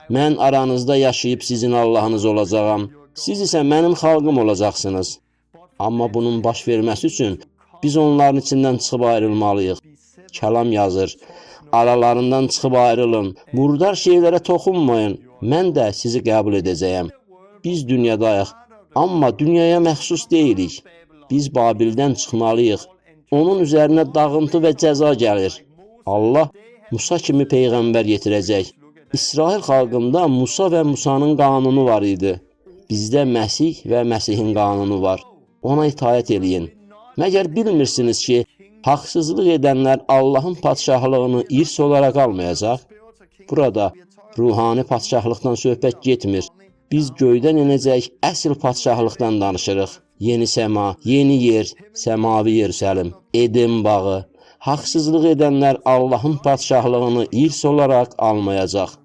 Mən aranızda yaşayıb sizin Allahınız olacağam. Siz isə mənim xalqım olacaqsınız. Amma bunun baş verməsi üçün biz onların içindən çıxıb ayrılmalıyıq. Kəlam yazır. Aralarından çıxıb ayrılın. Murdar şeylərə toxunmayın. Mən də sizi qəbul edəcəyəm. Biz dünyadayıq, amma dünyaya məxsus deyilik. Biz Babildən çıxmalıyıq. Onun üzərinə dağıntı və cəza gəlir. Allah Musa kimi peyğəmbər yetirəcək. İsrail xalqında Musa və Musanın qanunu var idi. Bizdə Məsih və Məsihin qanunu var. Ona itaət eləyin. Məgər bilmirsiniz ki, haqsızlıq edənlər Allahın padşahlığını irs olaraq almayacaq? Burada ruhani padşahlıqdan söhbət getmir. Biz göydən enəcək əsl padşahlıqdan danışırıq. Yeni səma, yeni yer, səmavi Yerusəlim, Eden bağı. Haqsızlıq edənlər Allahın padşahlığını irs olaraq almayacaq.